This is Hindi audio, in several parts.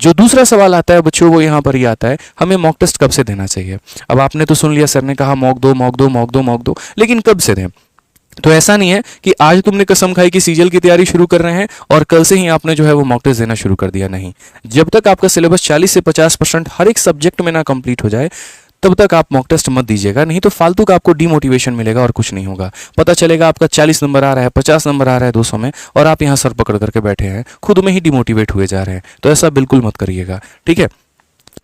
जो दूसरा सवाल आता है बच्चों, वो यहाँ पर ये आता है, हमें मॉक टेस्ट कब से देना चाहिए। अब आपने तो सुन लिया, सर ने कहा मॉक दो मॉक दो मॉक दो मॉक दो, लेकिन कब से दें। तो ऐसा नहीं है कि आज तुमने कसम खाई कि सीजीएल की तैयारी शुरू कर रहे हैं और कल से ही आपने जो है वो मॉक टेस्ट देना शुरू कर दिया। नहीं, जब तक आपका सिलेबस 40 से 50% हर एक सब्जेक्ट में ना कंप्लीट हो जाए तब तक आप मॉक टेस्ट मत दीजिएगा, नहीं तो फालतू का आपको डीमोटिवेशन मिलेगा और कुछ नहीं होगा। पता चलेगा आपका 40 नंबर आ रहा है, 50 नंबर आ रहा है 200 में, और आप यहाँ सर पकड़ करके बैठे हैं, खुद में ही डिमोटिवेट हुए जा रहे हैं। तो ऐसा बिल्कुल मत करिएगा, ठीक है।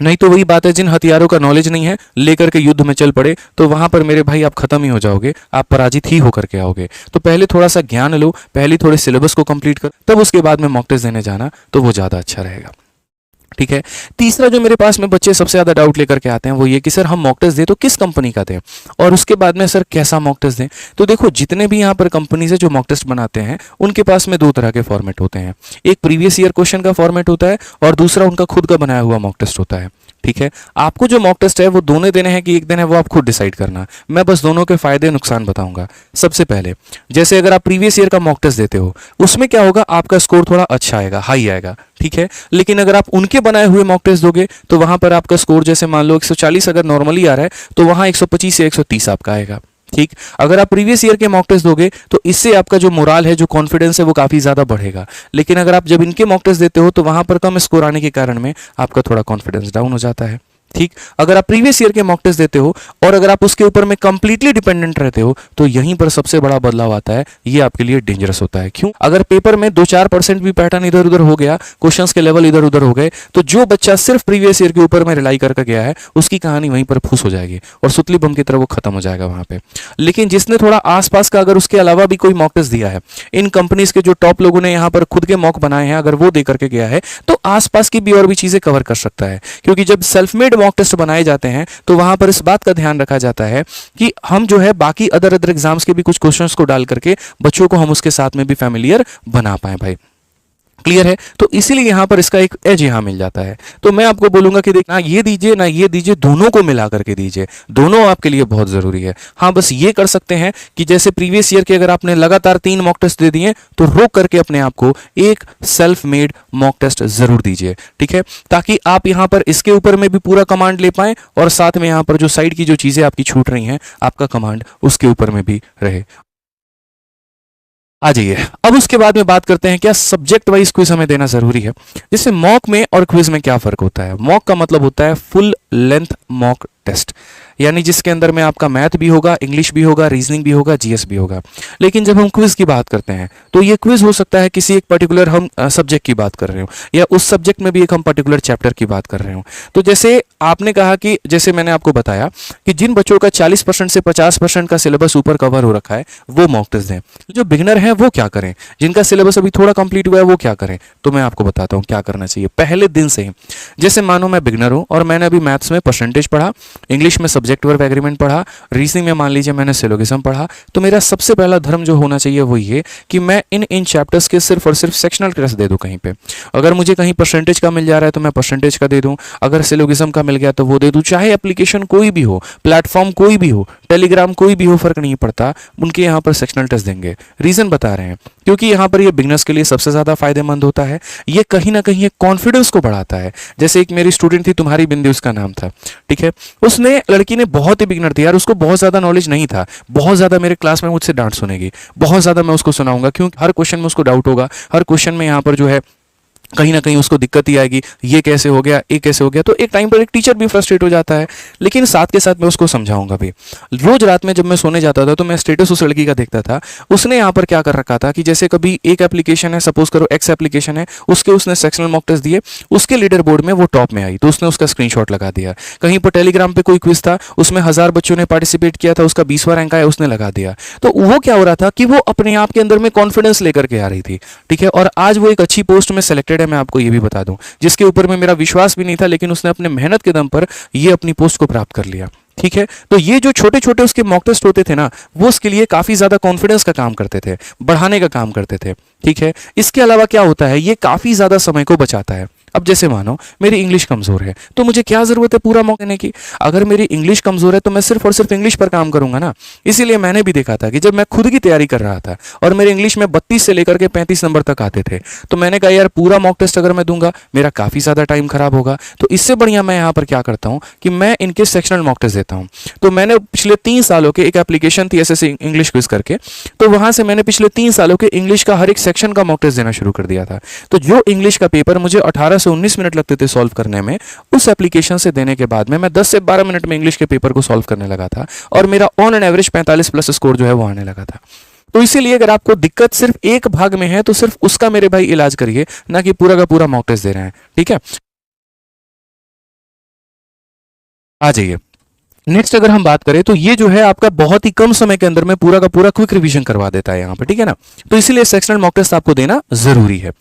नहीं तो वही बात है, जिन हथियारों का नॉलेज नहीं है लेकर के युद्ध में चल पड़े तो वहां पर मेरे भाई आप खत्म ही हो जाओगे, आप पराजित ही होकर के आओगे। तो पहले थोड़ा सा ज्ञान लो, पहले थोड़े सिलेबस को कंप्लीट कर, तब उसके बाद में मॉक टेस्ट देने जाना, तो वो ज़्यादा अच्छा रहेगा, ठीक है। तीसरा जो मेरे पास में बच्चे सबसे ज़्यादा डाउट लेकर के आते हैं वो ये कि सर हम मॉक टेस्ट दें तो किस कंपनी का दें, और उसके बाद में सर कैसा मॉक टेस्ट दें। तो देखो, जितने भी यहाँ पर कंपनीज है जो मॉक टेस्ट बनाते हैं उनके पास में दो तरह के फॉर्मेट होते हैं। एक प्रीवियस ईयर क्वेश्चन का फॉर्मेट होता है और दूसरा उनका खुद का बनाया हुआ मॉक टेस्ट होता है, ठीक है। आपको जो मॉक टेस्ट है वो दोनों देने हैं कि एक दिन है, वो आप खुद डिसाइड करना। मैं बस दोनों के फायदे नुकसान बताऊंगा। सबसे पहले, जैसे अगर आप प्रीवियस ईयर का मॉक टेस्ट देते हो उसमें क्या होगा, आपका स्कोर थोड़ा अच्छा आएगा, हाई आएगा, ठीक है। लेकिन अगर आप उनके बनाए हुए मॉक टेस्ट दोगे तो वहां पर आपका स्कोर जैसे मान लो 140 अगर नॉर्मली आ रहा है तो वहां 125 से 130 आपका आएगा, ठीक। अगर आप प्रीवियस ईयर के मॉक टेस्ट दोगे तो इससे आपका जो मोराल है, जो कॉन्फिडेंस है, वो काफी ज्यादा बढ़ेगा। लेकिन अगर आप जब इनके मॉक टेस्ट देते हो तो वहां पर कम स्कोर आने के कारण में आपका थोड़ा कॉन्फिडेंस डाउन हो जाता है, ठीक। अगर आप प्रीवियस ईयर के मॉक टेस्ट देते हो और अगर आप उसके ऊपर में कंप्लीटली डिपेंडेंट रहते हो तो यहीं पर सबसे बड़ा बदलाव आता है। ये आपके लिए डेंजरस होता है। क्यों? अगर पेपर में 2-4% भी पैटर्न इधर उधर हो गया, क्वेश्चंस के लेवल इधर उधर हो गए, तो जो बच्चा सिर्फ प्रीवियस ईयर के ऊपर में रिलाई करके गया है उसकी कहानी वहीं पर फूस हो जाएगी और सुतली बम की तरह वो खत्म हो जाएगा वहां पे। लेकिन जिसने थोड़ा आसपास का अगर उसके अलावा भी कोई मॉक टेस्ट दिया है, इन कंपनीज के जो टॉप लोगों ने यहाँ पर खुद के मॉक बनाए हैं, अगर वो दे करके गया है तो आसपास की भी और भी चीजें कवर कर सकता है। क्योंकि जब सेल्फ मेड मॉक टेस्ट बनाए जाते हैं तो वहां पर इस बात का ध्यान रखा जाता है कि हम जो है बाकी अदर एग्जाम्स के भी कुछ क्वेश्चंस को डाल करके बच्चों को हम उसके साथ में भी फैमिलियर बना पाए। भाई क्लियर है? तो इसीलिए यहां पर इसका एक एज यहां मिल जाता है। तो मैं आपको बोलूंगा कि देख, ना ये दीजिए ना ये दीजिए, दोनों को मिला करके दीजिए, दोनों आपके लिए बहुत जरूरी है। हाँ, बस ये कर सकते हैं कि जैसे प्रीवियस ईयर के अगर आपने लगातार 3 मॉक टेस्ट दे दिए तो रोक करके अपने आप को एक सेल्फ मेड मॉक टेस्ट जरूर दीजिए, ठीक है, ताकि आप यहां पर इसके ऊपर में भी पूरा कमांड ले पाए और साथ में यहां पर जो साइड की जो चीजें आपकी छूट रही हैं आपका कमांड उसके ऊपर में भी रहे। आ जाइए, अब उसके बाद में बात करते हैं क्या सब्जेक्ट वाइज क्विज हमें देना जरूरी है। जैसे मॉक में और क्विज में क्या फर्क होता है। मॉक का मतलब होता है फुल लेंथ मॉक टेस्ट, यानी जिसके अंदर में आपका मैथ भी होगा, इंग्लिश भी होगा, रीजनिंग भी होगा, जीएस भी होगा। लेकिन जब हम क्विज की बात करते हैं तो ये क्विज हो सकता है किसी एक पर्टिकुलर हम सब्जेक्ट की बात कर रहे हो या उस सब्जेक्ट में भी एक हम पर्टिकुलर चैप्टर की बात कर रहे हो। तो जैसे आपने कहा कि जैसे मैंने आपको बताया कि जिन बच्चों का 40% से 50% का सिलेबस ऊपर कवर हो रखा है वो मॉक टेस्ट दें। जो बिगनर हैं वो क्या करें, जिनका सिलेबस अभी थोड़ा कंप्लीट हुआ है वो क्या करें। तो मैं आपको बताता हूँ क्या करना चाहिए पहले दिन से ही। जैसे मानो मैं बिगनर हूँ और मैंने अभी मैथ्स में परसेंटेज पढ़ा, इंग्लिश में सब्जेक्ट वर्ब एग्रीमेंट पढ़ा, रीजनिंग में मान लीजिए मैंने सिलोगिज्म पढ़ा, तो मेरा सबसे पहला धर्म जो होना चाहिए वो ये कि मैं इन चैप्टर्स के सिर्फ और सिर्फ सेक्शनल टेस्ट दे दूं कहीं पे। अगर मुझे कहीं परसेंटेज का मिल जा रहा है तो मैं परसेंटेज का दे दूं, अगर सिलोगिज्म का मिल गया तो वो दे दूं। चाहे एप्लीकेशन कोई भी हो, प्लेटफॉर्म कोई भी हो, टेलीग्राम कोई भी हो, फर्क नहीं पड़ता, उनके यहाँ पर सेक्शनल टेस्ट देंगे। रीजन बता रहे हैं क्योंकि यहाँ पर ये बिगनर्स के लिए सबसे ज्यादा फायदेमंद होता है। ये कहीं ना कहीं कॉन्फिडेंस को बढ़ाता है। जैसे एक मेरी स्टूडेंट थी, तुम्हारी बिंदी उसका नाम था, ठीक है, उसने लड़की ने बहुत ही बिगनर थी यार, उसको बहुत ज्यादा नॉलेज नहीं था, बहुत ज्यादा मेरे क्लास में मुझसे डांट सुनेगी, बहुत ज्यादा मैं उसको सुनाऊंगा क्योंकि हर क्वेश्चन में उसको डाउट होगा, हर क्वेश्चन में यहाँ पर जो है कहीं ना कहीं उसको दिक्कत ही आएगी, ये कैसे हो गया, ये कैसे हो गया। तो एक टाइम पर एक टीचर भी फ्रस्ट्रेट हो जाता है। लेकिन साथ के साथ मैं उसको समझाऊंगा भी। रोज रात में जब मैं सोने जाता था तो मैं स्टेटस उस लड़की का देखता था। उसने यहाँ पर क्या कर रखा था कि जैसे कभी एक एप्लीकेशन है, सपोज करो एक्स एप्लीकेशन है, उसके उसने सेक्शनल मॉक टेस्ट दिए, उसके लीडर बोर्ड में वो टॉप में आई तो उसने उसका स्क्रीनशॉट लगा दिया। कहीं पर टेलीग्राम पे कोई क्विज था, उसमें 1000 बच्चों ने पार्टिसिपेट किया था, उसका 20वां रैंक आया, उसने लगा दिया। तो वो क्या हो रहा था कि वो अपने आप के अंदर में कॉन्फिडेंस लेकर के आ रही थी, ठीक है, और आज वो एक अच्छी पोस्ट में सेलेक्टेड है। मैं आपको ये भी बता दूं, जिसके ऊपर में मेरा विश्वास भी नहीं था, लेकिन उसने अपने मेहनत के दम पर ये अपनी पोस्ट को प्राप्त कर लिया, ठीक है। तो ये जो छोटे छोटे उसके मॉक टेस्ट होते थे ना, वो उसके लिए काफी ज्यादा कॉन्फिडेंस का काम करते थे, बढ़ाने का काम करते थे, ठीक है। इसके अलावा क्या होता है, ये काफी ज्यादा समय को बचाता है। अब जैसे मानो मेरी इंग्लिश कमजोर है, तो मुझे क्या जरूरत है पूरा मॉक देने की? अगर मेरी इंग्लिश कमजोर है तो मैं सिर्फ और सिर्फ इंग्लिश पर काम करूंगा ना। इसीलिए मैंने भी देखा था कि जब मैं खुद की तैयारी कर रहा था और मेरे इंग्लिश में 32 से लेकर के 35 नंबर तक आते थे, तो मैंने कहा यार पूरा मॉक टेस्ट अगर मैं दूंगा मेरा काफी ज्यादा टाइम खराब होगा। तो इससे बढ़िया मैं यहाँ पर क्या करता हूँ कि मैं इनके सेक्शनल मॉक टेस्ट देता हूँ। तो मैंने पिछले 3 सालों के, एक एप्लीकेशन थी एसएससी इंग्लिश क्विज करके, तो वहां से मैंने पिछले 3 सालों के इंग्लिश का हर एक सेक्शन का मॉक टेस्ट देना शुरू कर दिया था। तो जो इंग्लिश का पेपर मुझे 18 से 19 मिनट लगते थे सॉल्व करने में, उस एप्लीकेशन से देने के बाद में मैं 10 से 12 मिनट में इंग्लिश के पेपर को सॉल्व करने लगा था और मेरा on an average 45 plus score जो है वो आने लगा था। तो इसीलिए अगर आपको दिक्कत सिर्फ एक भाग में है तो सिर्फ उसका मेरे भाई इलाज करिए, ना कि पूरा का पूरा मॉक टेस्ट दे रहे हैं। ठीक है, आ जाइए। नेक्स्ट अगर हम बात करें तो ये जो है आपका बहुत ही कम समय के अंदर में पूरा का पूरा क्विक रिवीजन करवा देता है यहाँ पे, ठीक है ना। तो इसीलिए सेक्शनल मॉक टेस्ट आपको देना जरूरी है।